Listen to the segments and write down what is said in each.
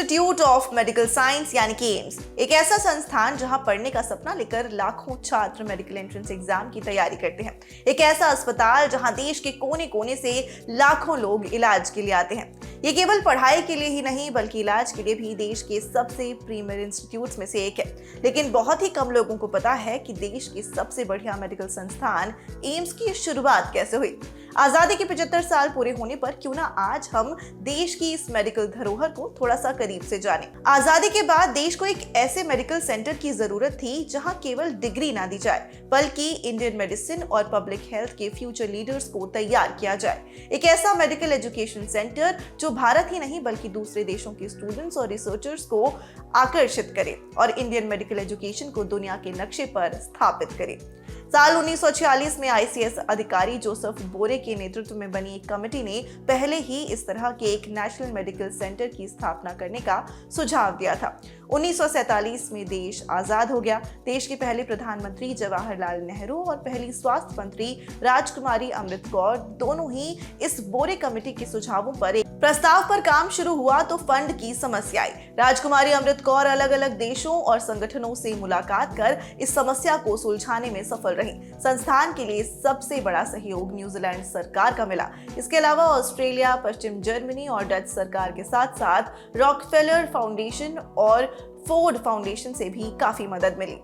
Institute of medical science यानी कि AIIMS एक ऐसा संस्थान जहां पढ़ने का सपना लेकर लाखों छात्र मेडिकल एंट्रेंस एग्जाम की तैयारी करते हैं। एक ऐसा अस्पताल जहां देश के कोने कोने से लाखों लोग इलाज के लिए आते हैं। ये केवल पढ़ाई के लिए ही नहीं बल्कि इलाज के लिए भी देश के सबसे प्रीमियर इंस्टीट्यूट्स में से एक है। लेकिन बहुत ही कम लोगों को पता है कि देश के सबसे बढ़िया मेडिकल संस्थान एम्स की शुरुआत कैसे हुई। आजादी के 75 साल पूरे होने पर क्यों ना आज हम देश की इस मेडिकल धरोहर को थोड़ा सा करीब से जानें। आजादी के बाद देश को एक ऐसे मेडिकल सेंटर की जरूरत थी जहां केवल डिग्री ना दी जाए बल्कि इंडियन मेडिसिन और पब्लिक हेल्थ के फ्यूचर लीडर्स को तैयार किया जाए। एक ऐसा मेडिकल एजुकेशन सेंटर जो भारत ही नहीं बल्कि दूसरे देशों के स्टूडेंट्स और रिसर्चर्स को आकर्षित करे और इंडियन मेडिकल एजुकेशन को दुनिया के नक्शे पर स्थापित करे। साल 1946 में आईसीएस अधिकारी जोसेफ बोरे के नेतृत्व में बनी एक कमेटी ने पहले ही इस तरह के एक नेशनल मेडिकल सेंटर की स्थापना करने का सुझाव दिया था। 1947 में देश आजाद हो गया। देश के पहले प्रधानमंत्री जवाहरलाल नेहरू और पहली स्वास्थ्य मंत्री राजकुमारी अमृत कौर दोनों ही इस बोरे कमेटी के सुझावों पर एक प्रस्ताव पर काम शुरू हुआ तो फंड की समस्या आई। राजकुमारी अमृत कौर अलग अलग देशों और संगठनों से मुलाकात कर इस समस्या को सुलझाने में सफल रही। संस्थान के लिए सबसे बड़ा सहयोग न्यूजीलैंड सरकार का मिला। इसके अलावा ऑस्ट्रेलिया, पश्चिम जर्मनी और डच सरकार के साथ साथ रॉकफेलर फाउंडेशन और फोर्ड फाउंडेशन से भी काफी मदद मिली।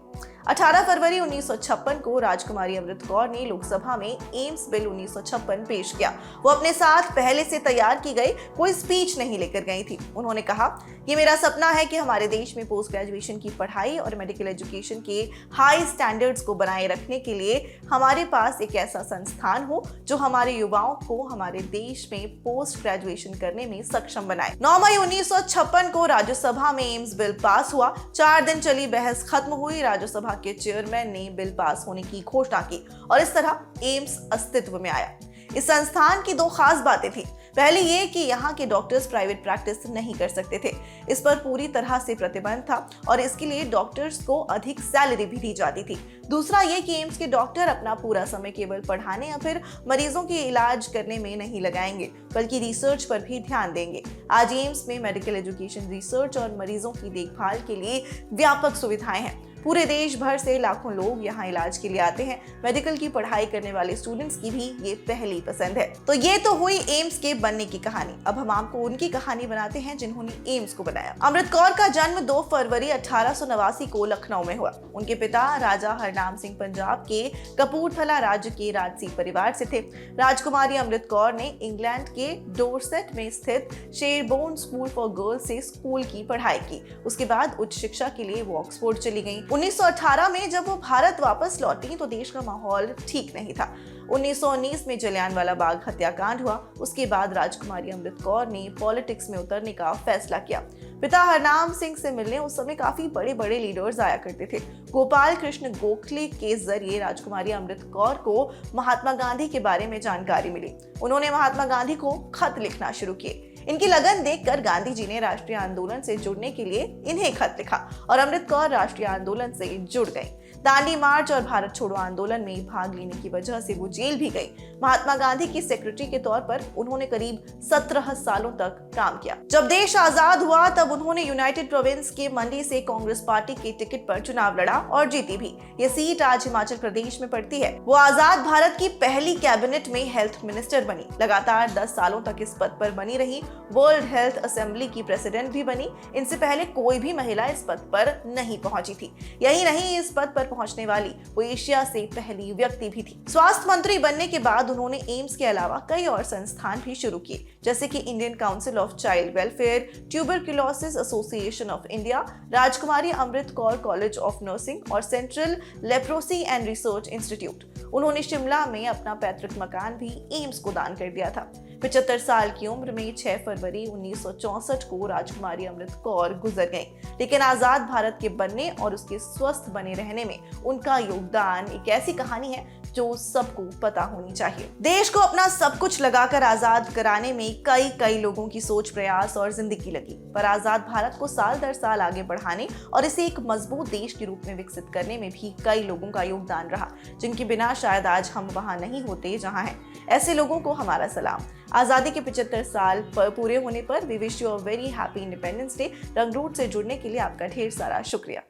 18 फरवरी 1956 को राजकुमारी अमृत कौर ने लोकसभा में एम्स बिल 1956 पेश किया। वो अपने साथ पहले से तैयार की गई कोई स्पीच नहीं लेकर गई थी। उन्होंने कहा, ये मेरा सपना है कि हमारे देश में पोस्ट ग्रेजुएशन की पढ़ाई और मेडिकल एजुकेशन के हाई स्टैंडर्ड्स को बनाए रखने के लिए हमारे पास एक ऐसा संस्थान हो जो हमारे युवाओं को हमारे देश में पोस्ट ग्रेजुएशन करने में सक्षम बनाए। 9 मई 1956 को राज्यसभा में एम्स बिल पास हुआ। 4 दिन चली बहस खत्म हुई। राज्यसभा के चेयरमैन ने बिल पास होने की घोषणा की और इस तरह एम्स अस्तित्व में आया। इस संस्थान की 2 खास बातें थी। पहली ये कि यहाँ के डॉक्टर्स प्राइवेट प्रैक्टिस नहीं कर सकते थे। इस पर पूरी तरह से प्रतिबंध था और इसके लिए डॉक्टर्स को अधिक सैलरी भी दी जाती थी। दूसरा ये कि एम्स के डॉक्टर अपना पूरा समय केवल पढ़ाने या फिर मरीजों के इलाज करने में नहीं लगाएंगे बल्कि रिसर्च पर भी ध्यान देंगे। आज एम्स में मेडिकल एजुकेशन, रिसर्च और मरीजों की देखभाल के लिए व्यापक सुविधाएं हैं। पूरे देश भर से लाखों लोग यहाँ इलाज के लिए आते हैं। मेडिकल की पढ़ाई करने वाले स्टूडेंट्स की भी ये पहली पसंद है। तो ये तो हुई एम्स के बनने की कहानी। अब हम आपको उनकी कहानी बनाते हैं जिन्होंने एम्स को बनाया। अमृत कौर का जन्म 2 फरवरी 1889 को लखनऊ में हुआ। उनके पिता राजा हरनाम सिंह पंजाब के कपूरथला राज्य के राजसी परिवार से थे। राजकुमारी अमृत कौर ने इंग्लैंड के डोरसेट में स्थित शेरबोर्न स्कूल फॉर गर्ल्स से स्कूल की पढ़ाई की। उसके बाद उच्च शिक्षा के लिए वो ऑक्सफोर्ड चली गई। 1918 में जब वो भारत वापस लौटी तो देश का माहौल ठीक नहीं था। 1919 में जलियांवाला बाग हत्याकांड हुआ। उसके बाद राजकुमारी अमृत कौर ने पॉलिटिक्स में उतरने का फैसला किया। पिता हरनाम सिंह से मिलने उस समय काफी बड़े बड़े लीडर्स आया करते थे। गोपाल कृष्ण गोखले के जरिए राजकुमारी अमृत कौर को महात्मा गांधी के बारे में जानकारी मिली। उन्होंने महात्मा गांधी को खत लिखना शुरू किए। इनकी लगन देखकर गांधी जी ने राष्ट्रीय आंदोलन से जुड़ने के लिए इन्हें खत लिखा और अमृत कौर राष्ट्रीय आंदोलन से जुड़ गई। दांडी मार्च और भारत छोड़ो आंदोलन में भाग लेने की वजह से वो जेल भी गई। महात्मा गांधी की सेक्रेटरी के तौर पर उन्होंने करीब 17 सालों तक काम किया। जब देश आजाद हुआ तब उन्होंने यूनाइटेड प्रोविंस के मंडी से कांग्रेस पार्टी के टिकट पर चुनाव लड़ा और जीती भी। ये सीट आज हिमाचल प्रदेश में पड़ती है। वो आजाद भारत की पहली कैबिनेट में हेल्थ मिनिस्टर बनी। लगातार 10 सालों तक इस पद पर बनी रही। वर्ल्ड हेल्थ असेंबली की प्रेसिडेंट भी बनी। इनसे पहले कोई भी महिला इस पद पर नहीं पहुंची थी। यही नहीं, इस पद पर पहुंचने वाली वो एशिया से पहली व्यक्ति भी थी। स्वास्थ्य मंत्री बनने के बाद उन्होंने एम्स के अलावा कई और संस्थान भी शुरू किए, जैसे कि Indian council of child welfare, tuberculosis association of India, Rajkumari Amrit Kaur college of nursing और central leprosy and research institute. उन्होंने शिमला में अपना पैतृक मकान भी एम्स को दान कर दिया था। 75 साल की उम्र में 6 फरवरी 1964 को राजकुमारी अमृत कौर गुजर गईं। लेकिन आजाद भारत के बनने और उसके स्वस्थ बने रहने में उनका योगदान एक ऐसी कहानी है जो सबको पता होनी चाहिए। देश को अपना सब कुछ लगाकर आजाद कराने में कई लोगों की सोच, प्रयास और जिंदगी लगी, पर आजाद भारत को साल दर साल आगे बढ़ाने और इसे एक मजबूत देश के रूप में विकसित करने में भी कई लोगों का योगदान रहा, जिनके बिना शायद आज हम वहां नहीं होते जहां हैं। ऐसे लोगों को हमारा सलाम। आज़ादी के 75 साल पूरे होने पर we wish you a very happy independence day. रंगरूट से जुड़ने के लिए आपका ढेर सारा शुक्रिया।